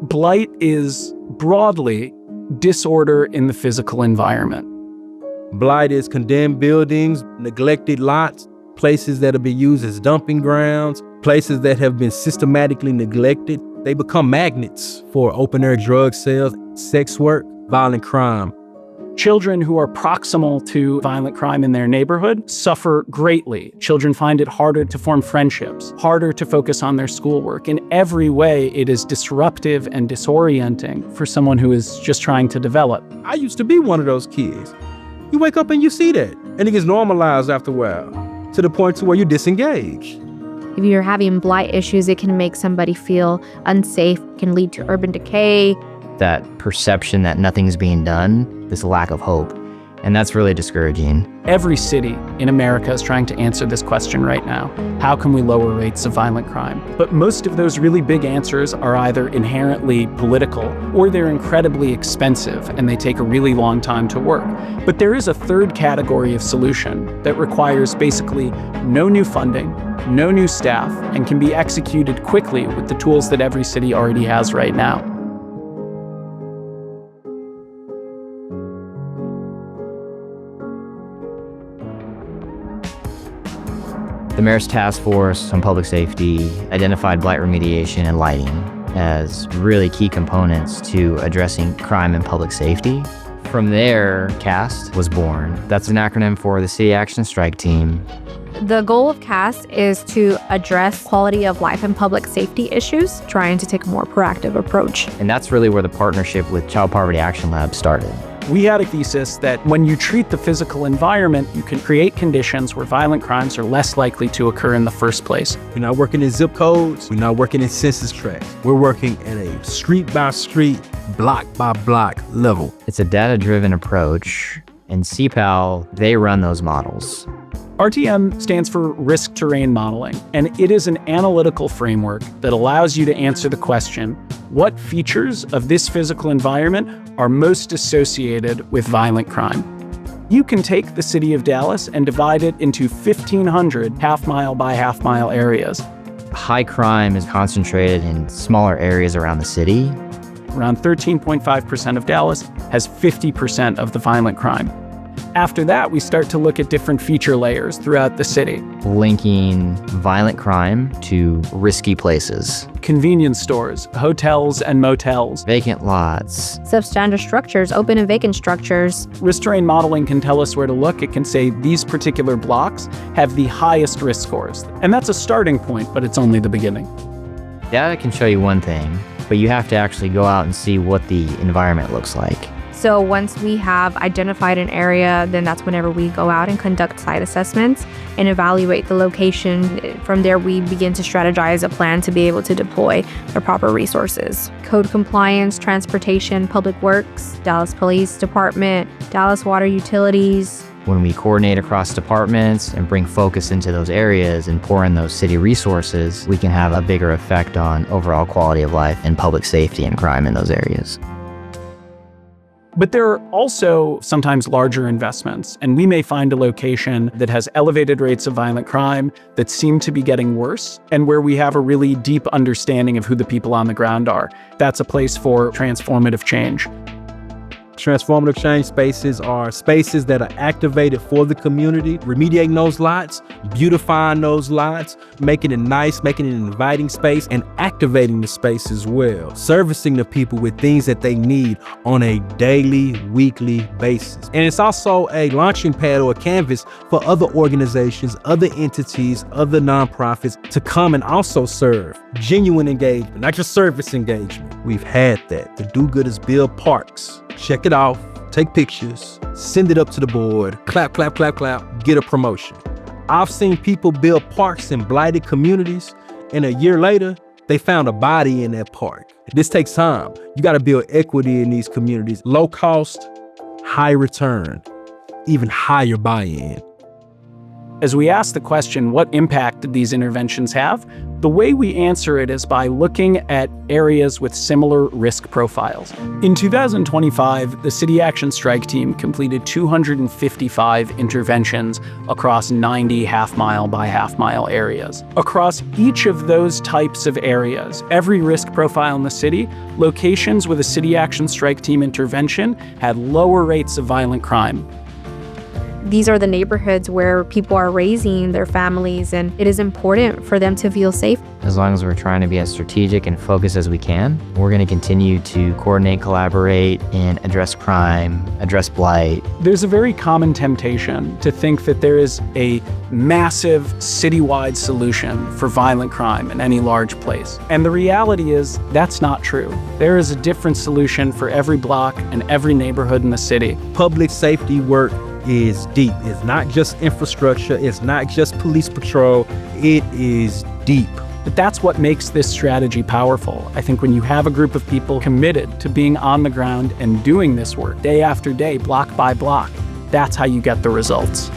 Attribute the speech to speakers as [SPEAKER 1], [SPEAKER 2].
[SPEAKER 1] Blight is broadly disorder in the physical environment.
[SPEAKER 2] Blight is condemned buildings, neglected lots, places that have been used as dumping grounds, places that have been systematically neglected. They become magnets for open-air drug sales, sex work, violent crime.
[SPEAKER 1] Children who are proximal to violent crime in their neighborhood suffer greatly. Children find it harder to form friendships, harder to focus on their schoolwork. In every way, it is disruptive and disorienting for someone who is just trying to develop.
[SPEAKER 2] I used to be one of those kids. You wake up and you see that, and it gets normalized after a while, to the point to where you disengage.
[SPEAKER 3] If you're having blight issues, it can make somebody feel unsafe, can lead to urban decay.
[SPEAKER 4] That perception that nothing's being done, this lack of hope, and that's really discouraging.
[SPEAKER 1] Every city in America is trying to answer this question right now. How can we lower rates of violent crime? But most of those really big answers are either inherently political or they're incredibly expensive and they take a really long time to work. But there is a third category of solution that requires basically no new funding, no new staff, and can be executed quickly with the tools that every city already has right now.
[SPEAKER 4] The Mayor's Task Force on Public Safety identified blight remediation and lighting as really key components to addressing crime and public safety. From there, CAST was born. That's an acronym for the City Action Strike Team.
[SPEAKER 3] The goal of CAST is to address quality of life and public safety issues, trying to take a more proactive approach.
[SPEAKER 4] And that's really where the partnership with Child Poverty Action Lab started.
[SPEAKER 1] We had a thesis that when you treat the physical environment, you can create conditions where violent crimes are less likely to occur in the first place.
[SPEAKER 2] We're not working in zip codes. We're not working in census tracts. We're working at a street by street, block by block level.
[SPEAKER 4] It's a data-driven approach, and CPAL, they run those models.
[SPEAKER 1] RTM stands for Risk Terrain Modeling, and it is an analytical framework that allows you to answer the question, what features of this physical environment are most associated with violent crime? You can take the city of Dallas and divide it into 1,500 half-mile by half-mile areas.
[SPEAKER 4] High crime is concentrated in smaller areas around the city.
[SPEAKER 1] Around 13.5% of Dallas has 50% of the violent crime. After that, we start to look at different feature layers throughout the city.
[SPEAKER 4] Linking violent crime to risky places.
[SPEAKER 1] Convenience stores, hotels and motels.
[SPEAKER 4] Vacant lots.
[SPEAKER 3] Substandard structures, open and vacant structures.
[SPEAKER 1] Risk terrain modeling can tell us where to look. It can say these particular blocks have the highest risk scores. And that's a starting point, but it's only the beginning.
[SPEAKER 4] Data can show you one thing, but you have to actually go out and see what the environment looks like.
[SPEAKER 3] So once we have identified an area, then that's whenever we go out and conduct site assessments and evaluate the location. From there, we begin to strategize a plan to be able to deploy the proper resources. Code compliance, transportation, public works, Dallas Police Department, Dallas Water Utilities.
[SPEAKER 4] When we coordinate across departments and bring focus into those areas and pour in those city resources, we can have a bigger effect on overall quality of life and public safety and crime in those areas.
[SPEAKER 1] But there are also sometimes larger investments, and we may find a location that has elevated rates of violent crime that seem to be getting worse, and where we have a really deep understanding of who the people on the ground are. That's a place for transformative change.
[SPEAKER 2] Transformative change spaces are spaces that are activated for the community, remediating those lots, beautifying those lots, making it nice, making it an inviting space, and activating the space as well, servicing the people with things that they need on a daily, weekly basis. And it's also a launching pad or a canvas for other organizations, other entities, other nonprofits to come and also serve. Genuine engagement, not just service engagement. We've had that. The do-gooders build parks. Check it off, take pictures, send it up to the board, clap, clap, clap, clap, get a promotion. I've seen people build parks in blighted communities, and a year later, they found a body in that park. This takes time. You gotta build equity in these communities. Low cost, high return, even higher buy-in.
[SPEAKER 1] As we ask the question, what impact did these interventions have? The way we answer it is by looking at areas with similar risk profiles. In 2025, the City Action Strike Team completed 255 interventions across 90 half-mile by half-mile areas. Across each of those types of areas, every risk profile in the city, locations with a City Action Strike Team intervention had lower rates of violent crime.
[SPEAKER 3] These are the neighborhoods where people are raising their families, and it is important for them to feel safe.
[SPEAKER 4] As long as we're trying to be as strategic and focused as we can, we're going to continue to coordinate, collaborate, and address crime, address blight.
[SPEAKER 1] There's a very common temptation to think that there is a massive citywide solution for violent crime in any large place. And the reality is that's not true. There is a different solution for every block and every neighborhood in the city.
[SPEAKER 2] Public safety work is deep. It's not just infrastructure. It's not just police patrol. It is deep.
[SPEAKER 1] But that's what makes this strategy powerful. I think when you have a group of people committed to being on the ground and doing this work day after day, block by block, that's how you get the results.